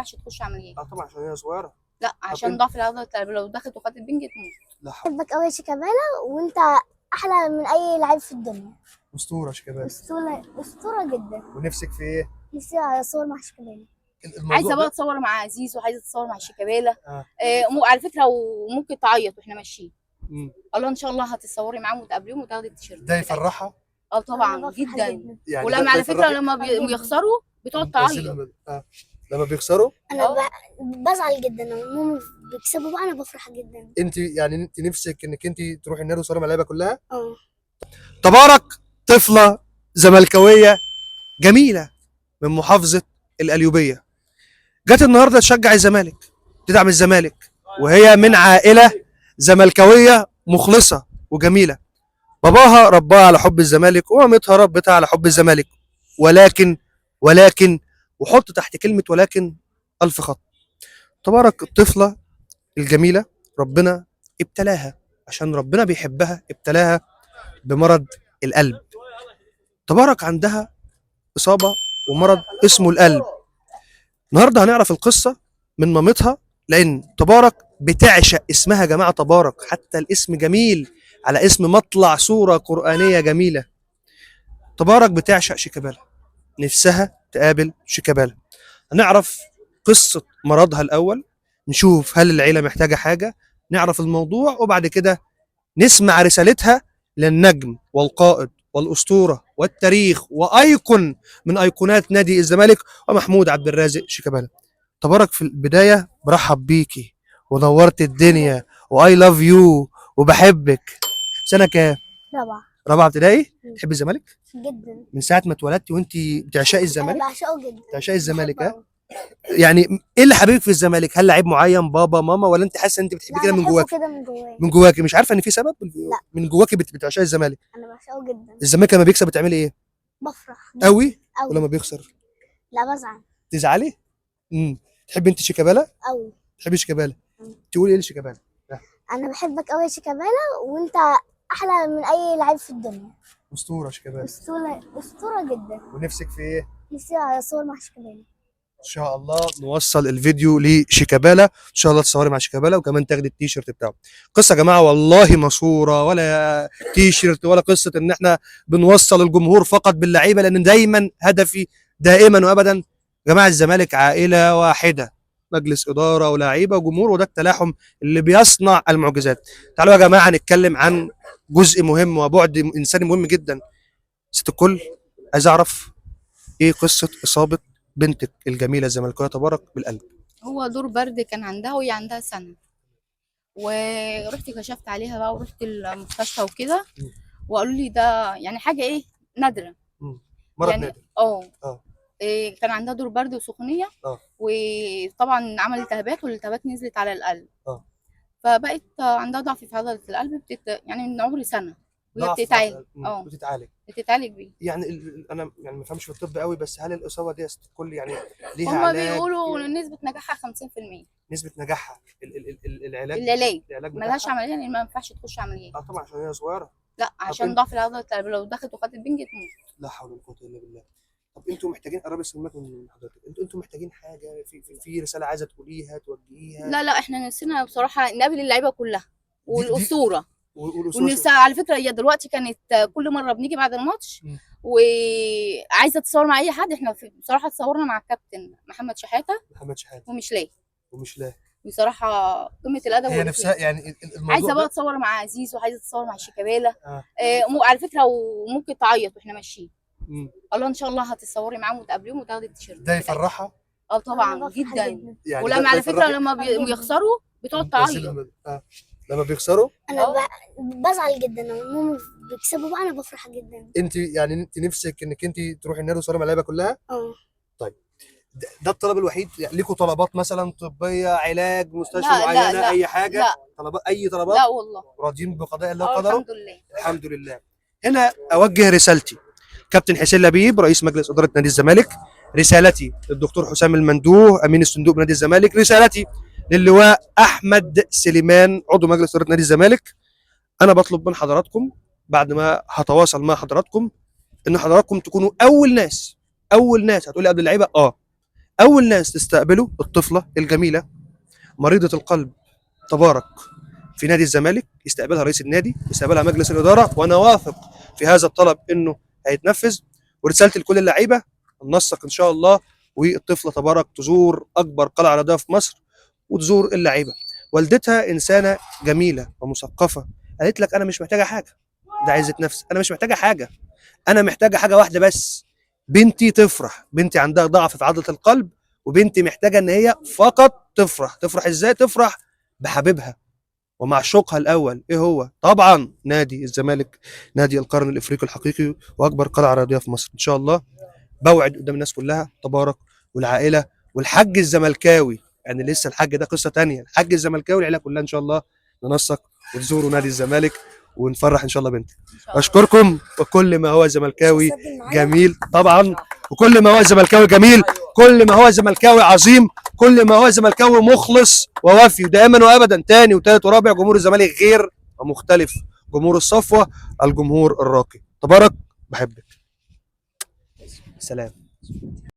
ينفعش تخش عمليات. طبعا عشان هي صغيره. لا عشان ضعف العضله، لو دخلت وخدت بنج تموت. لا حول. بحبك قوي يا شيكابالا، وانت احلى من اي لعيب في الدنيا. اسطوره شيكابالا. اسطوره جدا. ونفسك في ايه؟ نفسي اصور مع شيكابالا. عايزه بقى ده اتصور مع عزيز، وعايزه اتصور مع شيكابالا. آه. على فكره وممكن تعيط واحنا ماشيين. مم. الله ان شاء الله هتصوري معاهم وتقابليهم وتاخدي التيشيرت. ده يفرحها. طبعا أنا بفرح جدا. يعني ولما على فكره لما بيخسروا بتقعد تعيط. لما بيخسروا انا بزعل جدا لما هم بيكسبوا بقى، انا بفرح جدا. انت نفسك انك انت تروحي النادي وتصوري مع اللعيبه كلها؟ اه. طفله زملكاويه جميله من محافظه القليوبيه، جت النهارده تشجع الزمالك، تدعم الزمالك، وهي من عائله زملكاويه مخلصه وجميله. باباها رباها على حب الزمالك، ومامتها ربتها على حب الزمالك، ولكن وحط تحت كلمه ولكن الف خط. تبارك الطفله الجميله، ربنا ابتلاها، عشان ربنا بيحبها ابتلاها بمرض القلب. تبارك عندها اصابه ومرض اسمه القلب. النهارده هنعرف القصه من مامتها، لان تبارك بتعشق اسمها يا جماعه. تبارك حتى الاسم جميل، على اسم مطلع سوره قرانيه جميله. تبارك بتعشق شيكابالا، نفسها تقابل شيكابالا. هنعرف قصه مرضها الاول، نشوف هل العيله محتاجه حاجه، نعرف الموضوع، وبعد كده نسمع رسالتها للنجم والقائد والاسطوره والتاريخ وايقون من ايقونات نادي الزمالك ومحمود عبد الرازق شيكابالا. تبارك في البدايه برحب بيكي ونورت الدنيا، واي لاف يو وبحبك. سنه كام؟ رابعه ابتدائي. تحبي الزمالك جدا. من ساعه ما اتولدتي وانت بتعشقي انا الزمالك؟ بعشقه جدا. بتعشقي الزمالك ها؟ يعني ايه اللي حبيبك في الزمالك؟ هل لعيب معين، بابا ماما، ولا انت حاسه ان انت بتحبي كده من جواكي؟ كده من جوايا. من جواكي مش عارفه ان في سبب؟ لا. من جواكي بتعشقي الزمالك. انا بعشقه جدا. الزمالك لما بيكسب بتعملي ايه؟ بفرح قوي. قوي. ولما بيخسر لا بزعل تزعلي؟ تحبي انت شيكابالا؟ قوي. تحبي شيكابالا؟ تقولي ايه لشيكابالا؟ انا بحبك قوي يا شيكابالا، وانت احلى من اي لعيب في الدنيا. اسطوره شيكابالا. اسطوره جدا. ونفسك في ايه؟ نفسي اصور مع شيكابالا. ان شاء الله نوصل الفيديو لشيكابالا، ان شاء الله تصوري مع شيكابالا وكمان تاخدي التيشيرت بتاعه. قصه يا جماعه والله ما صوره ولا تيشيرت ولا قصه ان احنا بنوصل الجمهور فقط باللعيبه، لان دايما هدفي دائما وابدا يا جماعه الزمالك عائله واحده، مجلس اداره ولاعيبه وجمهور، وده التلاحم اللي بيصنع المعجزات. تعالوا يا جماعه نتكلم عن جزء مهم وبعد انساني مهم جدا. ست الكل، عايز اعرف ايه قصه اصابه بنتك الجميله الزملكاويه تبارك بالقلب؟ هو دور برد كان عندها وهي عندها سنه، ورحت كشفت عليها بقى ورحت المستشفى وكده، وقالوا لي ده يعني حاجه ايه نادره. مرض يعني نادر. كان عندها دور برد وسخونيه. وطبعا عملت التهابات، والالتهابات نزلت على القلب. فبقت عندها ضعف في عضله القلب، يعني من عمر سنه وهي بتتعالج بيه. يعني انا يعني ما فهمش في الطب قوي، بس هل الاصابه دي كل يعني ليها هم علاج؟ بيقولوا نسبه نجاحها 50%. نسبه نجاحها العلاج ملهاش عمليه، لان ما ينفعش تخش عمليات. طبعا عشان هي صغيره. لا عشان ضعف العضله، لو دخلت وخدت بنج تموت. لا حول ولا قوه الا بالله. طب انتوا محتاجين قرب السلمات من حضرتك، انتوا محتاجين حاجه في رساله عايزه تقوليها توجهيها؟ لا احنا نسينا بصراحه نقابل اللعيبه كلها والاسطوره. ونفسها على فكره، هي دلوقتي كانت كل مره بنيجي بعد الماتش وعايزه تتصور مع اي حد. احنا بصراحه اتصورنا مع الكابتن محمد شحاته ومش لاقي بصراحه قمه الادب. هي نفسها يعني الموضوع عايزه بقى تتصور مع عزيز، وعايزه تتصور مع شيكابالا. على فكره وممكن تعيط واحنا ماشيين. الله ان شاء الله هتصوري معاهم وتقابليهم وتاخدي التيشيرت. ده يفرحها. طبعا جدا. يعني ولما على فكره لما بيخسروا بتقعد تعيط. لما بيخسروا انا بزعل جدا لما هم بيكسبوا بقى، انا بفرح جدا. انت نفسك انك انت تروحي النادي وتصوري مع اللعيبه كلها؟ طيب ده الطلب الوحيد؟ يعني ليكوا طلبات مثلا طبيه، علاج، مستشفى معينه؟ لا اي حاجه؟ لا. اي طلبات؟ لا والله. راضيين بقضاء الله وقدره؟ الحمد لله. هنا اوجه رسالتي كابتن حسين لبيب رئيس مجلس اداره نادي الزمالك، رسالتي للدكتور حسام المندوه امين الصندوق بنادي الزمالك، رسالتي للواء احمد سليمان عضو مجلس اداره نادي الزمالك. انا بطلب من حضراتكم بعد ما هتواصل مع حضراتكم ان حضراتكم تكونوا اول ناس هتقولي قبل اللعيبه اول ناس تستقبله الطفله الجميله مريضه القلب تبارك في نادي الزمالك، يستقبلها رئيس النادي، يستقبلها مجلس الاداره، وانا واثق في هذا الطلب انه هيتنفذ. ورسالتي لكل اللعيبه ننسق ان شاء الله، والطفله تبارك تزور اكبر قلعه رياضيه في مصر وتزور اللعيبه. والدتها انسانه جميله ومثقفه، قالت لك انا مش محتاجه حاجه، ده عزه نفس، انا مش محتاجه حاجه، انا محتاجه حاجه واحده بس، بنتي تفرح. بنتي عندها ضعف في عضله القلب، وبنتي محتاجه ان هي فقط تفرح. تفرح ازاي؟ تفرح بحبيبها ومعشوقها الاول. ايه هو؟ طبعا نادي الزمالك، نادي القرن الافريقي الحقيقي واكبر قلعه رياضيه في مصر. ان شاء الله بوعد قدام الناس كلها تبارك والعائله والحاج الزملكاوي، يعني لسه الحاج ده قصه تانية، الحاج الزملكاوي العيله كلها ان شاء الله ننسق وتزوروا نادي الزمالك ونفرح ان شاء الله بنتي. اشكركم، وكل ما هو زملكاوي جميل طبعا، وكل ما هو زملكاوي جميل، كل ما هو زملكاوي عظيم، كل ما هو زملكاوي مخلص ووفي دائما وابدا. تاني وتالت ورابع، جمهور الزمالك غير ومختلف، جمهور الصفوه، الجمهور الراقي. تبارك، بحبك. سلام.